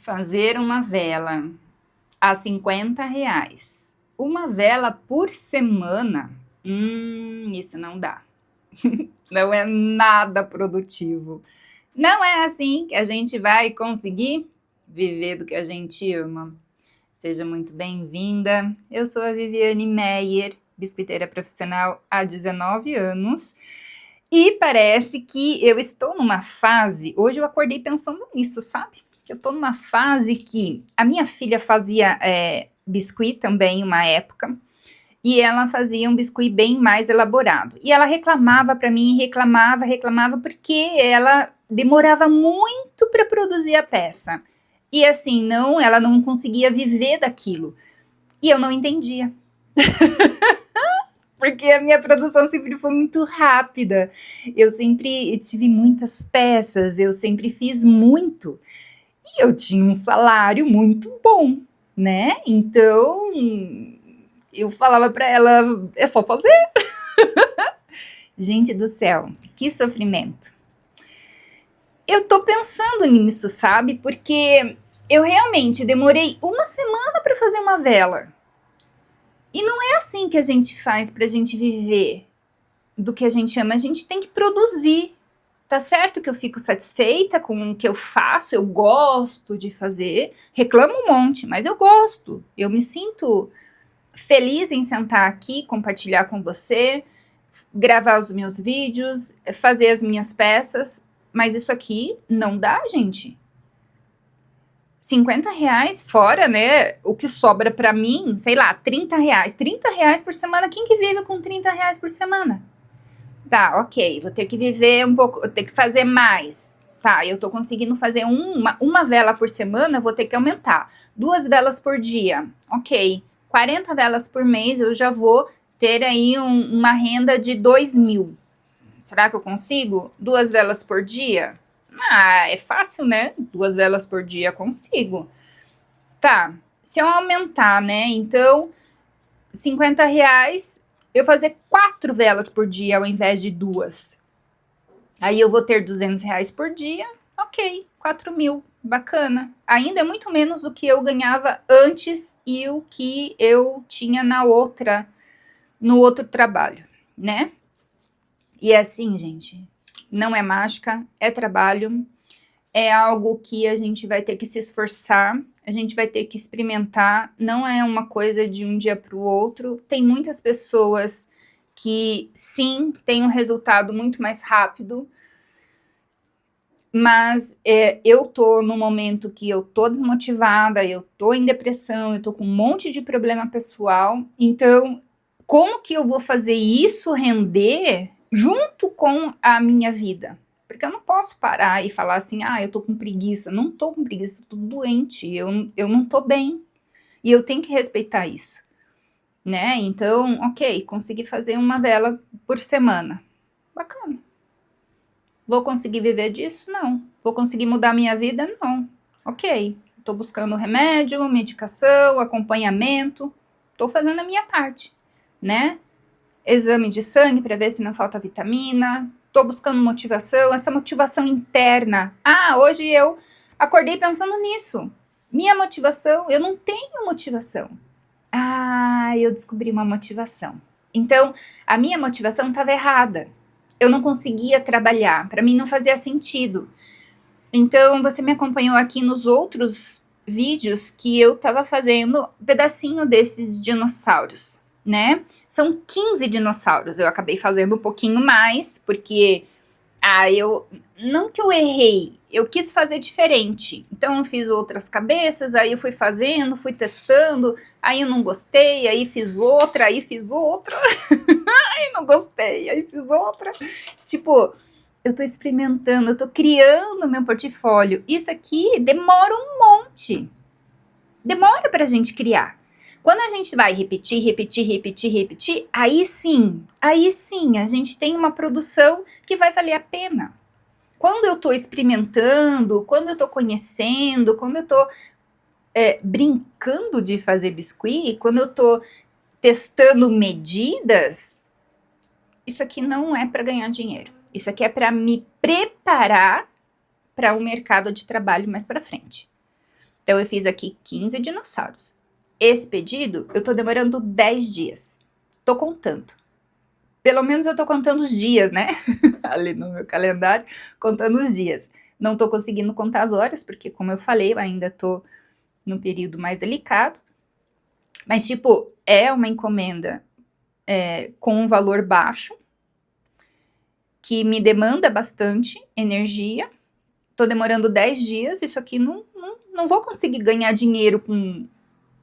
Fazer uma vela a R$ 50. Uma vela por semana? Isso não dá. Não é nada produtivo. Não é assim que a gente vai conseguir viver do que a gente ama. Seja muito bem-vinda. Eu sou a Viviane Meyer, biscoiteira profissional há 19 anos. E parece que eu estou numa fase, hoje eu acordei pensando nisso, sabe? Eu estou numa fase que a minha filha fazia biscuit também, uma época, e ela fazia um biscuit bem mais elaborado. E ela reclamava para mim, reclamava, porque ela demorava muito para produzir a peça. E assim, ela não conseguia viver daquilo. E eu não entendia. Porque a minha produção sempre foi muito rápida. Eu sempre tive muitas peças, eu sempre fiz muito. E eu tinha um salário muito bom, né? Então, eu falava para ela, é só fazer. Gente do céu, que sofrimento. Eu tô pensando nisso, sabe? Porque eu realmente demorei uma semana para fazer uma vela. E não é assim que a gente faz pra gente viver do que a gente ama, a gente tem que produzir. Tá certo que eu fico satisfeita com o que eu faço, eu gosto de fazer, reclamo um monte, mas eu gosto. Eu me sinto feliz em sentar aqui, compartilhar com você, gravar os meus vídeos, fazer as minhas peças, mas isso aqui não dá, gente. R$ 50 fora, né? O que sobra pra mim, sei lá, R$ 30. R$ 30 por semana, quem que vive com R$ 30 por semana? Tá, ok, vou ter que viver um pouco, vou ter que fazer mais. Tá, eu tô conseguindo fazer uma vela por semana, vou ter que aumentar. 2 velas por dia, ok. 40 velas por mês, eu já vou ter aí uma renda de 2.000. Será que eu consigo? 2 velas por dia? É fácil, né? 2 velas por dia consigo. Tá, se eu aumentar, né? Então, R$ 50, eu fazer 4 velas por dia ao invés de 2. Aí eu vou ter R$ 200 por dia, ok, 4.000, bacana. Ainda é muito menos do que eu ganhava antes e o que eu tinha no outro trabalho, né? E é assim, gente, não é mágica, é trabalho, é algo que a gente vai ter que se esforçar, a gente vai ter que experimentar, não é uma coisa de um dia para o outro. Tem muitas pessoas que, sim, têm um resultado muito mais rápido, mas eu tô no momento que eu tô desmotivada, eu tô em depressão, eu tô com um monte de problema pessoal, então como que eu vou fazer isso render junto com a minha vida? Porque eu não posso parar e falar assim, eu tô com preguiça. Não tô com preguiça, tô doente, eu não tô bem. E eu tenho que respeitar isso, né? Então, ok, consegui fazer uma vela por semana. Bacana. Vou conseguir viver disso? Não. Vou conseguir mudar minha vida? Não. Ok, tô buscando remédio, medicação, acompanhamento. Tô fazendo a minha parte, né? Exame de sangue para ver se não falta vitamina, tô buscando motivação, essa motivação interna. Hoje eu acordei pensando nisso. Minha motivação, eu não tenho motivação. Eu descobri uma motivação. Então, a minha motivação estava errada. Eu não conseguia trabalhar, para mim não fazia sentido. Então, você me acompanhou aqui nos outros vídeos que eu estava fazendo um pedacinho desses dinossauros, né? São 15 dinossauros. Eu acabei fazendo um pouquinho mais, porque não que eu errei, eu quis fazer diferente. Então eu fiz outras cabeças, aí eu fui fazendo, fui testando, aí eu não gostei, aí fiz outra, aí não gostei, aí fiz outra. Tipo, eu tô experimentando, eu tô criando meu portfólio. Isso aqui demora um monte. Demora pra gente criar. Quando a gente vai repetir, aí sim, a gente tem uma produção que vai valer a pena. Quando eu tô experimentando, quando eu tô conhecendo, quando eu tô brincando de fazer biscuit, quando eu tô testando medidas, isso aqui não é para ganhar dinheiro. Isso aqui é para me preparar para o mercado de trabalho mais para frente. Então eu fiz aqui 15 dinossauros. Esse pedido eu tô demorando 10 dias. Tô contando. Pelo menos eu tô contando os dias, né? Ali no meu calendário, contando os dias. Não tô conseguindo contar as horas, porque como eu falei, eu ainda tô no período mais delicado. Mas, tipo, é uma encomenda com um valor baixo, que me demanda bastante energia. Tô demorando 10 dias, isso aqui não vou conseguir ganhar dinheiro com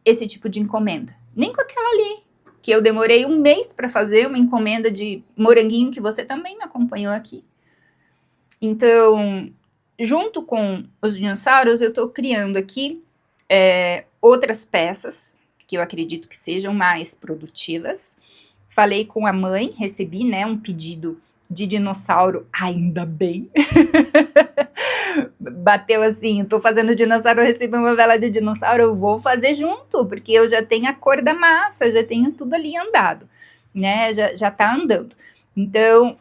esse tipo de encomenda. Nem com aquela ali, que eu demorei um mês para fazer, uma encomenda de moranguinho, que você também me acompanhou aqui. Então, junto com os dinossauros, eu tô criando aqui outras peças, que eu acredito que sejam mais produtivas. Falei com a mãe, recebi, né, um pedido de dinossauro, ainda bem. Bateu assim, tô fazendo dinossauro, eu recebi uma vela de dinossauro, eu vou fazer junto, porque eu já tenho a cor da massa, já tenho tudo ali andado, né, já tá andando. Então,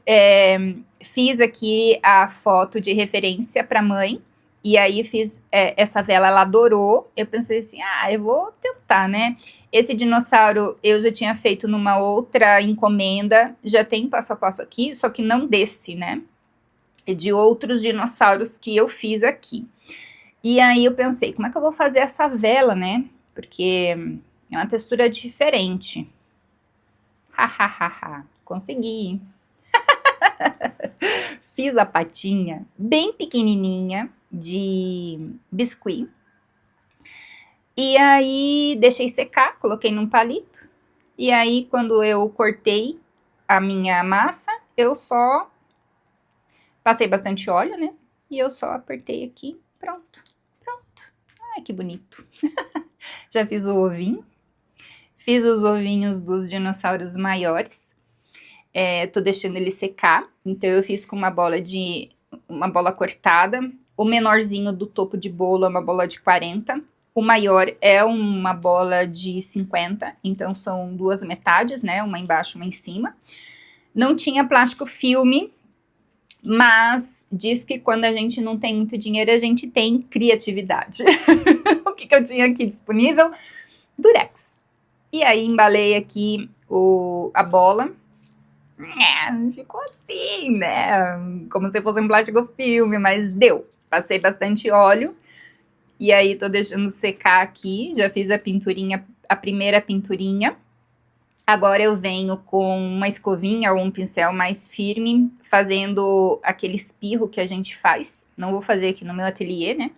fiz aqui a foto de referência pra mãe, e aí fiz essa vela, ela adorou. Eu pensei assim, eu vou tentar, né? Esse dinossauro eu já tinha feito numa outra encomenda, já tem passo a passo aqui, só que não desse, né? De outros dinossauros que eu fiz aqui. E aí eu pensei, como é que eu vou fazer essa vela, né? Porque é uma textura diferente. Hahaha, consegui. Fiz a patinha bem pequenininha de biscuit. E aí deixei secar, coloquei num palito. E aí quando eu cortei a minha massa, eu só passei bastante óleo, né? E eu só apertei aqui, pronto. Ai, que bonito. Já fiz o ovinho. Fiz os ovinhos dos dinossauros maiores. Tô deixando ele secar. Então eu fiz com uma bola cortada. O menorzinho do topo de bolo é uma bola de 40. O maior é uma bola de 50. Então são duas metades, né? Uma embaixo, uma em cima. Não tinha plástico filme, mas diz que quando a gente não tem muito dinheiro, a gente tem criatividade. O que eu tinha aqui disponível? Durex. E aí embalei aqui a bola. Ficou assim, né? Como se fosse um plástico filme, mas deu. Passei bastante óleo. E aí tô deixando secar aqui. Já fiz a primeira pinturinha. Agora eu venho com uma escovinha ou um pincel mais firme, fazendo aquele espirro que a gente faz. Não vou fazer aqui no meu ateliê, né?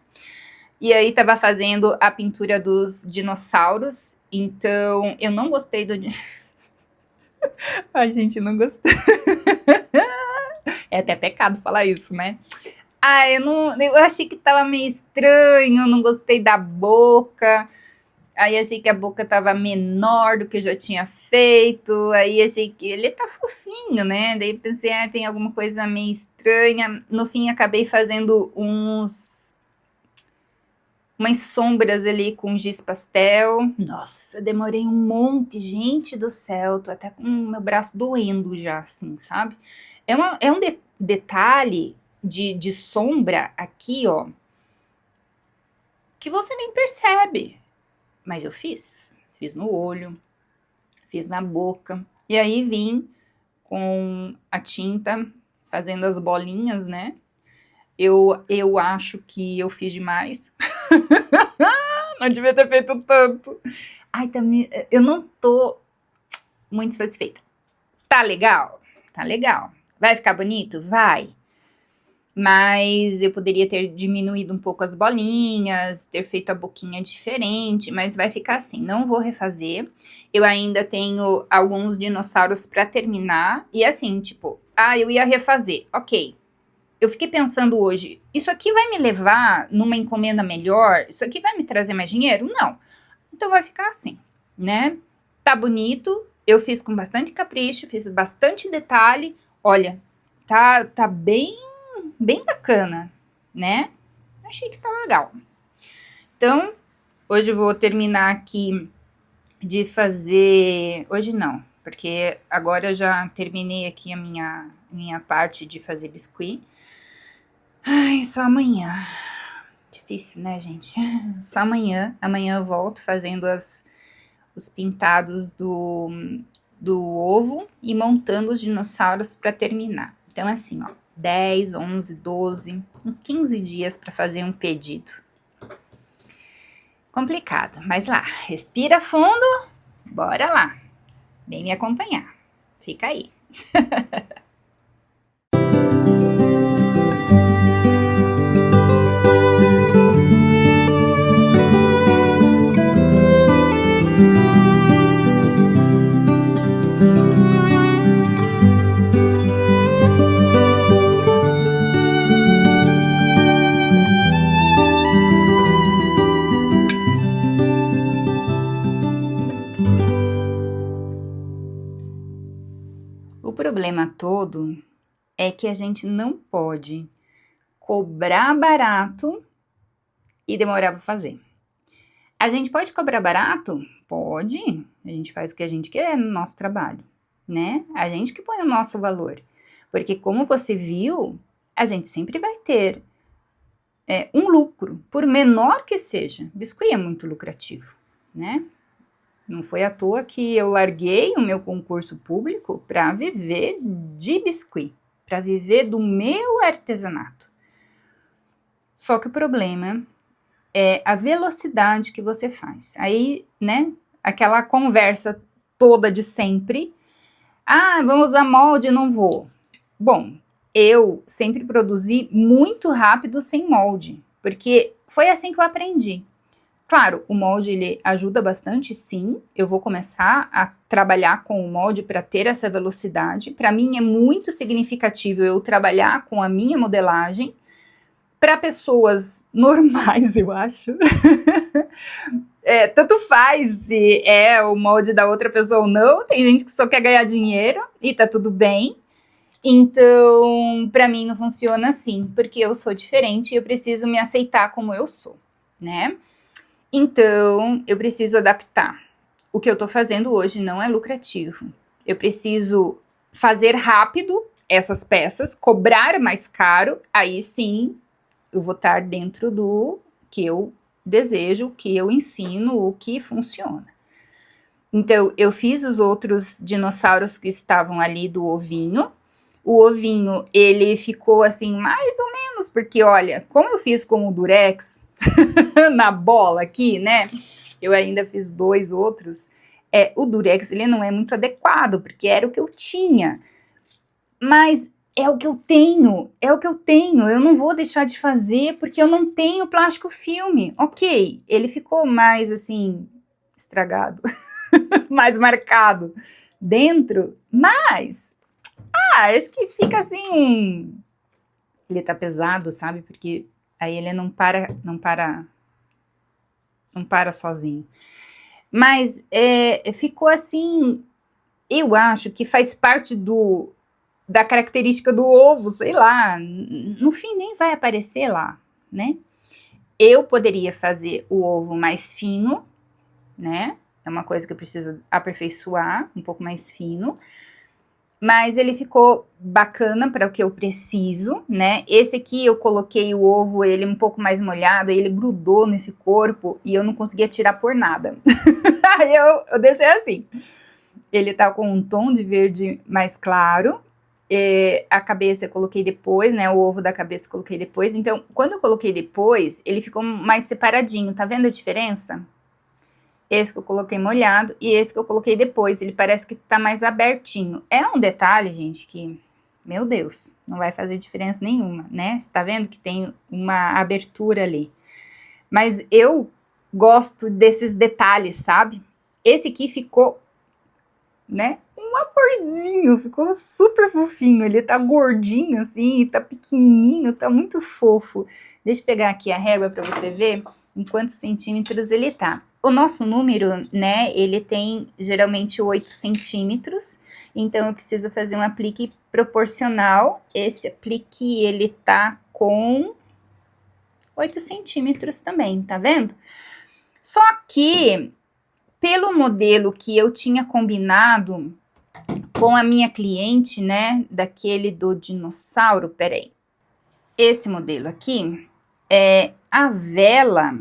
E aí tava fazendo a pintura dos dinossauros. Então, eu não gostei do... Ai, gente, não gostei. É até pecado falar isso, né? Eu achei que tava meio estranho, eu não gostei da boca. Aí achei que a boca tava menor do que eu já tinha feito. Aí achei que ele tá fofinho, né? Daí pensei, tem alguma coisa meio estranha. No fim, acabei fazendo umas sombras ali com giz pastel. Nossa, demorei um monte, gente do céu. Tô até com o meu braço doendo já, assim, sabe? É um detalhe de sombra aqui, ó, que você nem percebe. Mas eu fiz no olho, fiz na boca. E aí vim com a tinta fazendo as bolinhas, né? Eu acho que eu fiz demais. Não devia ter feito tanto. Ai, também, eu não tô muito satisfeita. Tá legal? Tá legal. Vai ficar bonito? Vai. Mas eu poderia ter diminuído um pouco as bolinhas, ter feito a boquinha diferente, mas vai ficar assim, não vou refazer. Eu ainda tenho alguns dinossauros pra terminar, e assim, tipo, eu ia refazer, ok. Eu fiquei pensando hoje, isso aqui vai me levar numa encomenda melhor? Isso aqui vai me trazer mais dinheiro? Não. Então vai ficar assim, né? Tá bonito, eu fiz com bastante capricho, fiz bastante detalhe, olha, tá bem bacana, né? Achei que tá legal. Então, hoje eu vou terminar aqui de fazer... Hoje não, porque agora eu já terminei aqui a minha parte de fazer biscuit. Ai, só amanhã. Difícil, né, gente? Só amanhã. Amanhã eu volto fazendo os pintados do ovo e montando os dinossauros para terminar. Então, assim, ó, 10, 11, 12, uns 15 dias para fazer um pedido. Complicado, mas lá, respira fundo, bora lá. Vem me acompanhar. Fica aí. O problema todo é que a gente não pode cobrar barato e demorar para fazer. A gente pode cobrar barato? Pode. A gente faz o que a gente quer no nosso trabalho, né? A gente que põe o nosso valor. Porque como você viu, a gente sempre vai ter um lucro, por menor que seja. Biscuit é muito lucrativo, né? Não foi à toa que eu larguei o meu concurso público para viver de biscuit, para viver do meu artesanato. Só que o problema é a velocidade que você faz. Aí, né, aquela conversa toda de sempre. Ah, vamos usar molde, não vou. Bom, eu sempre produzi muito rápido sem molde, porque foi assim que eu aprendi. Claro, o molde ele ajuda bastante, sim. Eu vou começar a trabalhar com o molde para ter essa velocidade. Para mim é muito significativo eu trabalhar com a minha modelagem. Para pessoas normais, eu acho. Tanto faz se é o molde da outra pessoa ou não. Tem gente que só quer ganhar dinheiro e tá tudo bem. Então, para mim não funciona assim, porque eu sou diferente e eu preciso me aceitar como eu sou, né? Então, eu preciso adaptar. O que eu tô fazendo hoje não é lucrativo. Eu preciso fazer rápido essas peças, cobrar mais caro, aí sim eu vou estar dentro do que eu desejo, o que eu ensino, o que funciona. Então, eu fiz os outros dinossauros que estavam ali do ovinho. O ovinho, ele ficou assim, mais ou menos, porque olha, como eu fiz com o durex, na bola aqui, né? Eu ainda fiz 2 outros. O durex, ele não é muito adequado, porque era o que eu tinha. Mas é o que eu tenho, eu não vou deixar de fazer porque eu não tenho plástico filme. Ok, ele ficou mais assim, estragado, mais marcado dentro, mas, acho que fica assim, ele tá pesado, sabe, porque aí ele não para sozinho. Mas ficou assim, eu acho que faz parte da característica do ovo, sei lá, no fim nem vai aparecer lá, né? Eu poderia fazer o ovo mais fino, né? É uma coisa que eu preciso aperfeiçoar, um pouco mais fino. Mas ele ficou bacana para o que eu preciso, né? Esse aqui eu coloquei o ovo, ele um pouco mais molhado, ele grudou nesse corpo e eu não conseguia tirar por nada. Aí eu deixei assim. Ele tá com um tom de verde mais claro. A cabeça eu coloquei depois, né? O ovo da cabeça eu coloquei depois. Então, quando eu coloquei depois, ele ficou mais separadinho. Tá vendo a diferença? Esse que eu coloquei molhado e esse que eu coloquei depois, ele parece que tá mais abertinho. É um detalhe, gente, que, meu Deus, não vai fazer diferença nenhuma, né? Você tá vendo que tem uma abertura ali. Mas eu gosto desses detalhes, sabe? Esse aqui ficou, né, um amorzinho, ficou super fofinho. Ele tá gordinho assim, tá pequenininho, tá muito fofo. Deixa eu pegar aqui a régua pra você ver em quantos centímetros ele tá. O nosso número, né, ele tem geralmente 8 centímetros, então eu preciso fazer um aplique proporcional. Esse aplique, ele tá com 8 centímetros também, tá vendo? Só que, pelo modelo que eu tinha combinado com a minha cliente, né, daquele do dinossauro, peraí, esse modelo aqui, a vela,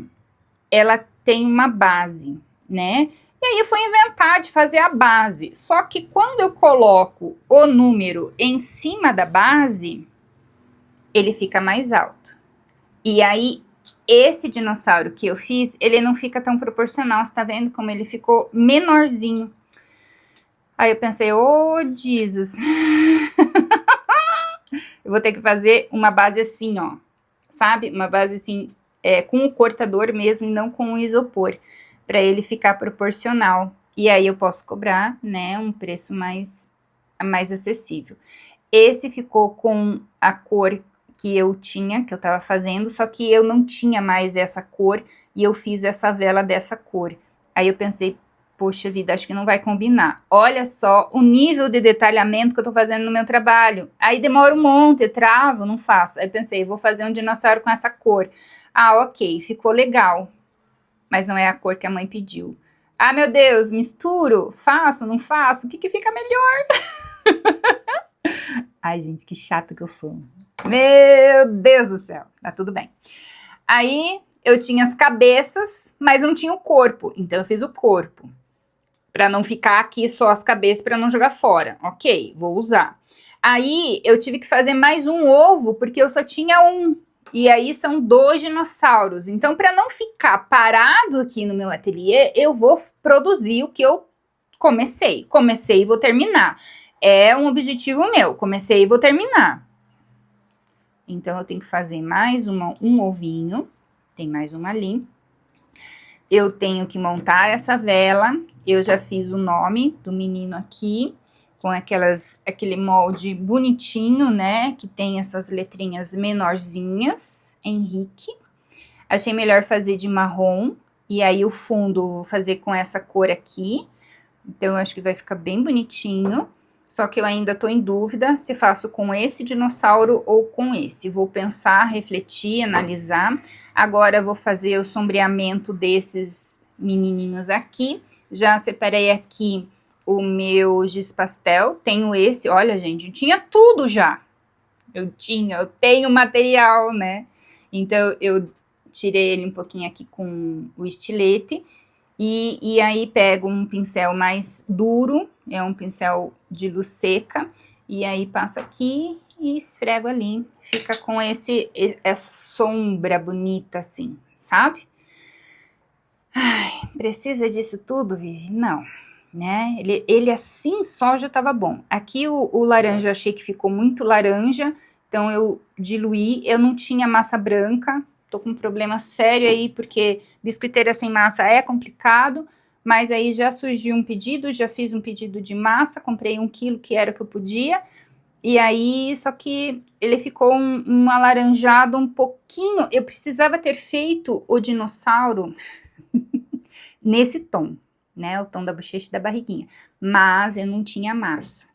ela tem uma base, né? E aí eu fui inventar de fazer a base. Só que quando eu coloco o número em cima da base, ele fica mais alto. E aí, esse dinossauro que eu fiz, ele não fica tão proporcional. Você tá vendo como ele ficou menorzinho? Aí eu pensei, oh, Jesus. Eu vou ter que fazer uma base assim, ó. Sabe? Uma base assim, com o cortador mesmo e não com o isopor. Para ele ficar proporcional. E aí eu posso cobrar, né, um preço mais acessível. Esse ficou com a cor que eu tinha, que eu tava fazendo, só que eu não tinha mais essa cor e eu fiz essa vela dessa cor. Aí eu pensei, poxa vida, acho que não vai combinar. Olha só o nível de detalhamento que eu tô fazendo no meu trabalho. Aí demora um monte, eu travo, não faço. Aí pensei, vou fazer um dinossauro com essa cor. Ah, ok, ficou legal, mas não é a cor que a mãe pediu. Ah, meu Deus, misturo, faço, não faço, o que fica melhor? Ai, gente, que chata que eu sou. Meu Deus do céu, tá tudo bem. Aí eu tinha as cabeças, mas não tinha o corpo, então eu fiz o corpo. Pra não ficar aqui só as cabeças, pra não jogar fora. Ok, vou usar. Aí eu tive que fazer mais um ovo, porque eu só tinha um. E aí são 2 dinossauros. Então, para não ficar parado aqui no meu ateliê, eu vou produzir o que eu comecei. Comecei e vou terminar. É um objetivo meu. Comecei e vou terminar. Então, eu tenho que fazer mais um ovinho. Tem mais uma ali. Eu tenho que montar essa vela. Eu já fiz o nome do menino aqui, com aquele molde bonitinho, né? Que tem essas letrinhas menorzinhas. Henrique. Achei melhor fazer de marrom. E aí o fundo eu vou fazer com essa cor aqui. Então, eu acho que vai ficar bem bonitinho. Só que eu ainda tô em dúvida se faço com esse dinossauro ou com esse. Vou pensar, refletir, analisar. Agora eu vou fazer o sombreamento desses menininhos aqui. Já separei aqui o meu giz pastel. Tenho esse, olha gente, eu tinha tudo já. Eu tenho material, né? Então eu tirei ele um pouquinho aqui com o estilete. E aí pego um pincel mais duro, é um pincel de luz seca, e aí passo aqui e esfrego ali. Fica com essa sombra bonita assim, sabe? Ai, precisa disso tudo, Vivi? Não, né? Ele assim só já tava bom. Aqui o laranja eu achei que ficou muito laranja, então eu diluí, eu não tinha massa branca. Tô com um problema sério aí, porque biscoiteira sem massa é complicado, mas aí já surgiu um pedido, já fiz um pedido de massa, comprei 1 quilo, que era o que eu podia, e aí, só que ele ficou um alaranjado um pouquinho, eu precisava ter feito o dinossauro nesse tom, né, o tom da bochecha e da barriguinha, mas eu não tinha massa,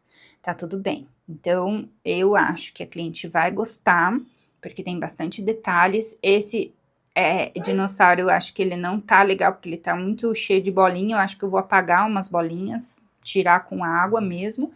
tá tudo bem. Então, eu acho que a cliente vai gostar, porque tem bastante detalhes. Esse dinossauro, eu acho que ele não tá legal, porque ele tá muito cheio de bolinha. Eu acho que eu vou apagar umas bolinhas, tirar com água mesmo.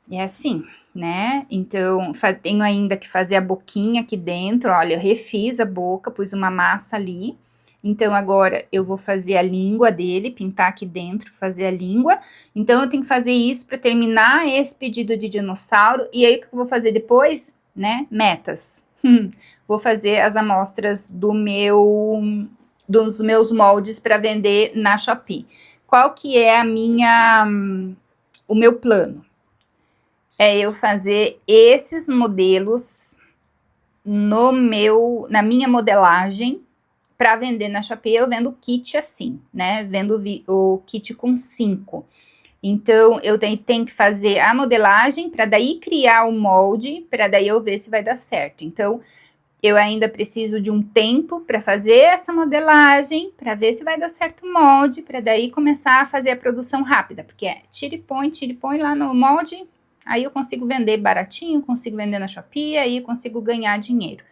E é assim, né? Então, tenho ainda que fazer a boquinha aqui dentro. Olha, eu refiz a boca, pus uma massa ali. Então, agora eu vou fazer a língua dele, pintar aqui dentro, fazer a língua. Então, eu tenho que fazer isso para terminar esse pedido de dinossauro. E aí, o que eu vou fazer depois? Né? Metas. Vou fazer as amostras dos meus moldes para vender na Shopee. Qual que é o meu plano? É eu fazer esses modelos na minha modelagem para vender na Shopee. Eu vendo o kit assim, né? Vendo o kit com 5. Então, eu tenho que fazer a modelagem para daí criar o molde, para daí eu ver se vai dar certo. Então, eu ainda preciso de um tempo para fazer essa modelagem, para ver se vai dar certo o molde, para daí começar a fazer a produção rápida, porque tira e põe lá no molde, aí eu consigo vender baratinho, consigo vender na Shopee, aí eu consigo ganhar dinheiro.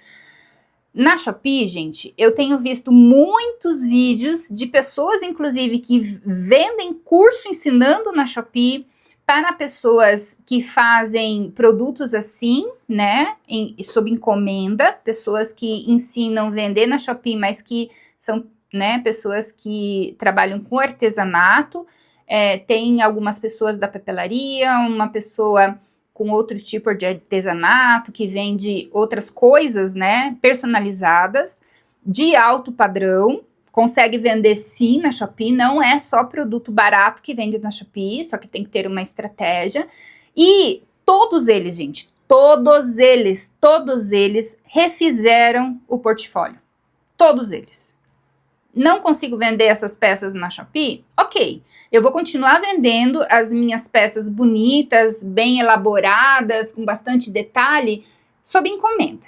Na Shopee, gente, eu tenho visto muitos vídeos de pessoas, inclusive, que vendem curso ensinando na Shopee, para pessoas que fazem produtos assim, né, sob encomenda, pessoas que ensinam a vender na Shopee, mas que são, né, pessoas que trabalham com artesanato. Tem algumas pessoas da papelaria, uma pessoa com outro tipo de artesanato, que vende outras coisas, né, personalizadas, de alto padrão, consegue vender sim na Shopee, não é só produto barato que vende na Shopee, só que tem que ter uma estratégia. E todos eles, gente, todos eles refizeram o portfólio. Todos eles. Não consigo vender essas peças na Shopee? Ok, eu vou continuar vendendo as minhas peças bonitas, bem elaboradas, com bastante detalhe, sob encomenda,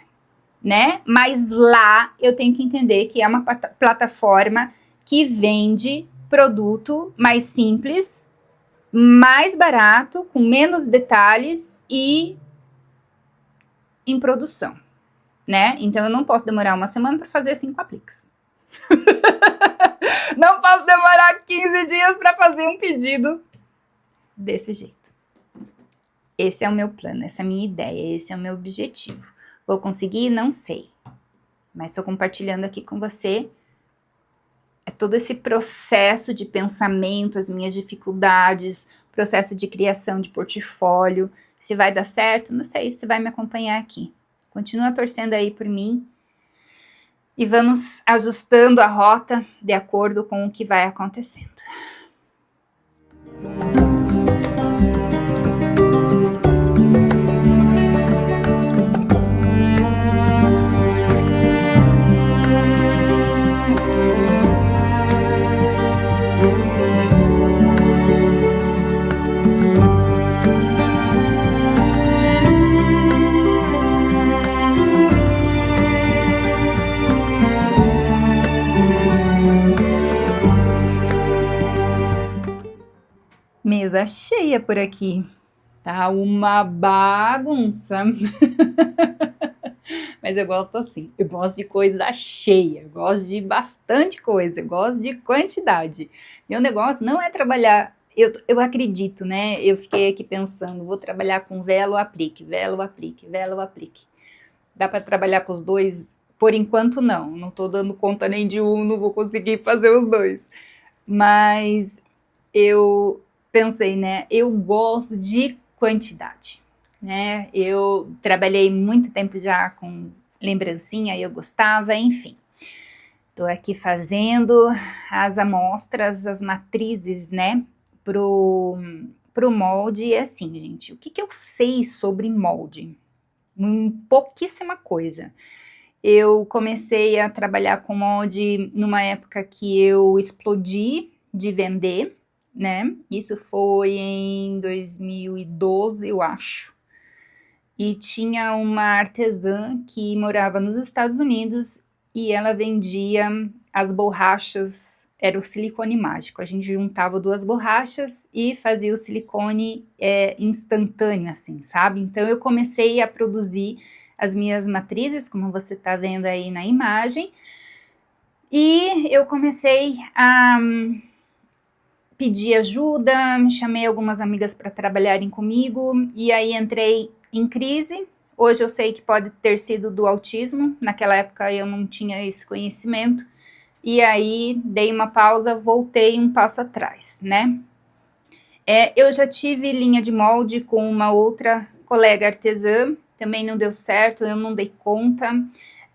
né? Mas lá eu tenho que entender que é uma plataforma que vende produto mais simples, mais barato, com menos detalhes e em produção, né? Então eu não posso demorar uma semana para fazer 5 apliques. Não posso demorar 15 dias para fazer um pedido desse jeito. Esse é o meu plano, essa é a minha ideia, esse é o meu objetivo. Vou conseguir? Não sei. Mas estou compartilhando aqui com você todo esse processo de pensamento, as minhas dificuldades, processo de criação de portfólio. Se vai dar certo, não sei, você vai me acompanhar aqui. Continua torcendo aí por mim. E vamos ajustando a rota de acordo com o que vai acontecendo. Mesa cheia por aqui. Tá uma bagunça. Mas eu gosto assim. Eu gosto de coisa cheia. Eu gosto de bastante coisa. Eu gosto de quantidade. Meu negócio não é trabalhar. Eu acredito, né? Eu fiquei aqui pensando. Vou trabalhar com velo, aplique, velo, aplique, velo, aplique. Dá para trabalhar com os dois? Por enquanto, não. Não tô dando conta nem de um. Não vou conseguir fazer os dois. Mas eu pensei, né, eu gosto de quantidade, né, eu trabalhei muito tempo já com lembrancinha e eu gostava, enfim. Tô aqui fazendo as amostras, as matrizes, né, pro molde. E assim, gente, o que eu sei sobre molde? Pouquíssima coisa. Eu comecei a trabalhar com molde numa época que eu explodi de vender, né? Isso foi em 2012, eu acho. E tinha uma artesã que morava nos Estados Unidos e ela vendia as borrachas, era o silicone mágico. A gente juntava 2 borrachas e fazia o silicone instantâneo, assim, sabe? Então eu comecei a produzir as minhas matrizes, como você tá vendo aí na imagem, e eu comecei a pedir ajuda, chamei algumas amigas para trabalharem comigo, e aí entrei em crise. Hoje eu sei que pode ter sido do autismo, naquela época eu não tinha esse conhecimento, e aí dei uma pausa, voltei um passo atrás, né? Eu já tive linha de molde com uma outra colega artesã, também não deu certo, eu não dei conta.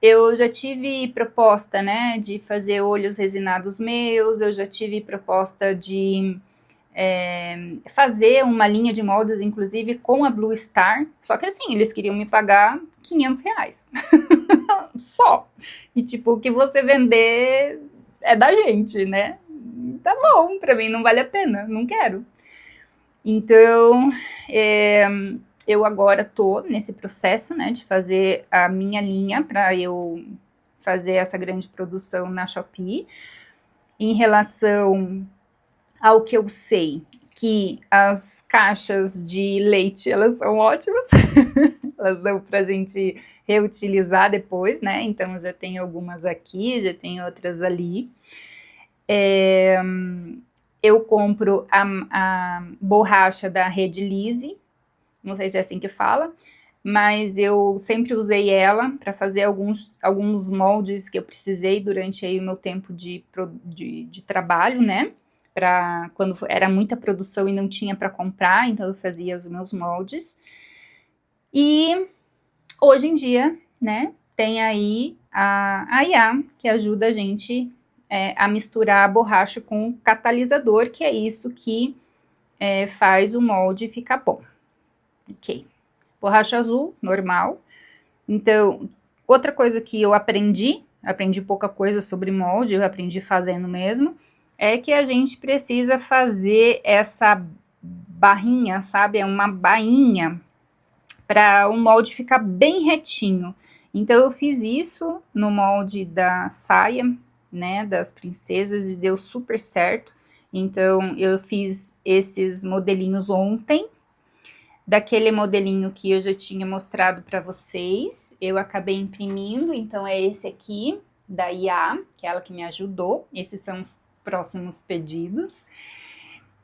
Eu já tive proposta, né, de fazer olhos resinados meus, eu já tive proposta de fazer uma linha de moldes, inclusive, com a Blue Star, só que assim, eles queriam me pagar R$500, só. E tipo, o que você vender é da gente, né? Tá bom, pra mim não vale a pena, não quero. Então, eu agora tô nesse processo, né, de fazer a minha linha para eu fazer essa grande produção na Shopee. Em relação ao que eu sei, que as caixas de leite, elas são ótimas, elas dão pra gente reutilizar depois, né, então eu já tenho algumas aqui, já tenho outras ali. eu compro a borracha da Rede Lise, não sei se é assim que fala, mas eu sempre usei ela para fazer alguns moldes que eu precisei durante aí o meu tempo de trabalho, né? Para quando era muita produção e não tinha para comprar, então eu fazia os meus moldes. E hoje em dia, né, tem aí a IA, que ajuda a gente a misturar a borracha com o catalisador, que é isso que faz o molde ficar bom. Ok. Borracha azul, normal. Então, outra coisa que eu aprendi pouca coisa sobre molde, eu aprendi fazendo mesmo, é que a gente precisa fazer essa barrinha, sabe? É uma bainha para o molde ficar bem retinho. Então, eu fiz isso no molde da saia, né, das princesas, e deu super certo. Então, eu fiz esses modelinhos ontem. Daquele modelinho que eu já tinha mostrado para vocês, eu acabei imprimindo, então é esse aqui, da IA, que é ela que me ajudou. Esses são os próximos pedidos.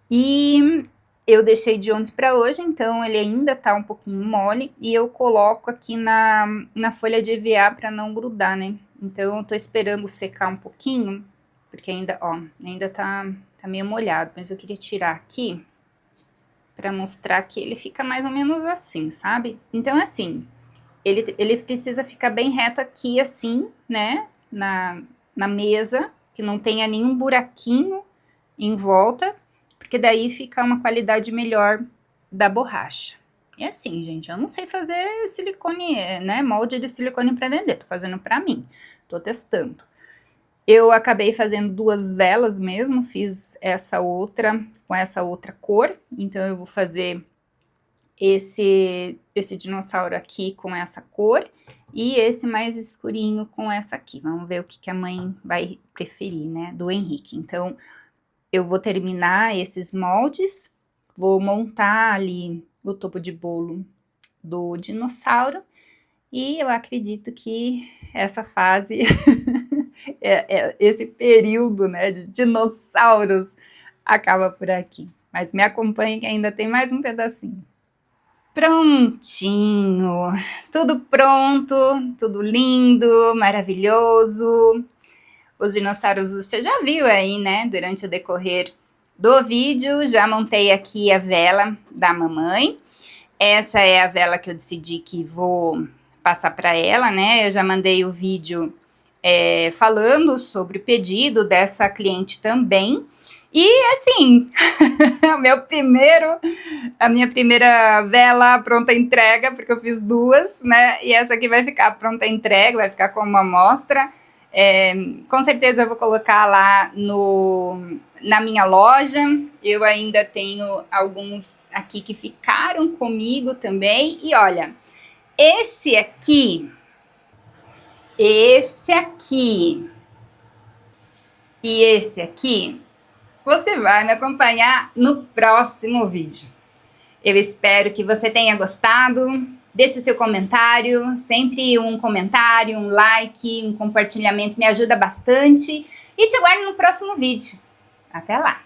E eu deixei de ontem para hoje, então ele ainda tá um pouquinho mole, e eu coloco aqui na folha de EVA para não grudar, né? Então eu tô esperando secar um pouquinho, porque ainda, ó, ainda tá meio molhado, mas eu queria tirar aqui para mostrar que ele fica mais ou menos assim, sabe? Então, assim, ele precisa ficar bem reto aqui, assim, né? Na mesa, que não tenha nenhum buraquinho em volta, porque daí fica uma qualidade melhor da borracha. E assim, gente, eu não sei fazer silicone, né? Molde de silicone para vender, tô fazendo para mim, tô testando. Eu acabei fazendo 2 velas mesmo, fiz essa outra com essa outra cor, então eu vou fazer esse dinossauro aqui com essa cor e esse mais escurinho com essa aqui. Vamos ver o que a mãe vai preferir, né, do Henrique. Então, eu vou terminar esses moldes, vou montar ali o topo de bolo do dinossauro e eu acredito que essa fase... esse período, né, de dinossauros acaba por aqui. Mas me acompanhe que ainda tem mais um pedacinho. Prontinho! Tudo pronto, tudo lindo, maravilhoso. Os dinossauros você já viu aí, né, durante o decorrer do vídeo. Já montei aqui a vela da mamãe. Essa é a vela que eu decidi que vou passar para ela, né? Eu já mandei o vídeo falando sobre o pedido dessa cliente também. E assim, a minha primeira vela pronta entrega, porque eu fiz 2, né? E essa aqui vai ficar pronta entrega, vai ficar como amostra. Com certeza eu vou colocar lá na minha loja. Eu ainda tenho alguns aqui que ficaram comigo também. E olha, esse aqui e esse aqui, você vai me acompanhar no próximo vídeo. Eu espero que você tenha gostado. Deixe seu comentário, sempre um comentário, um like, um compartilhamento me ajuda bastante. E te aguardo no próximo vídeo. Até lá!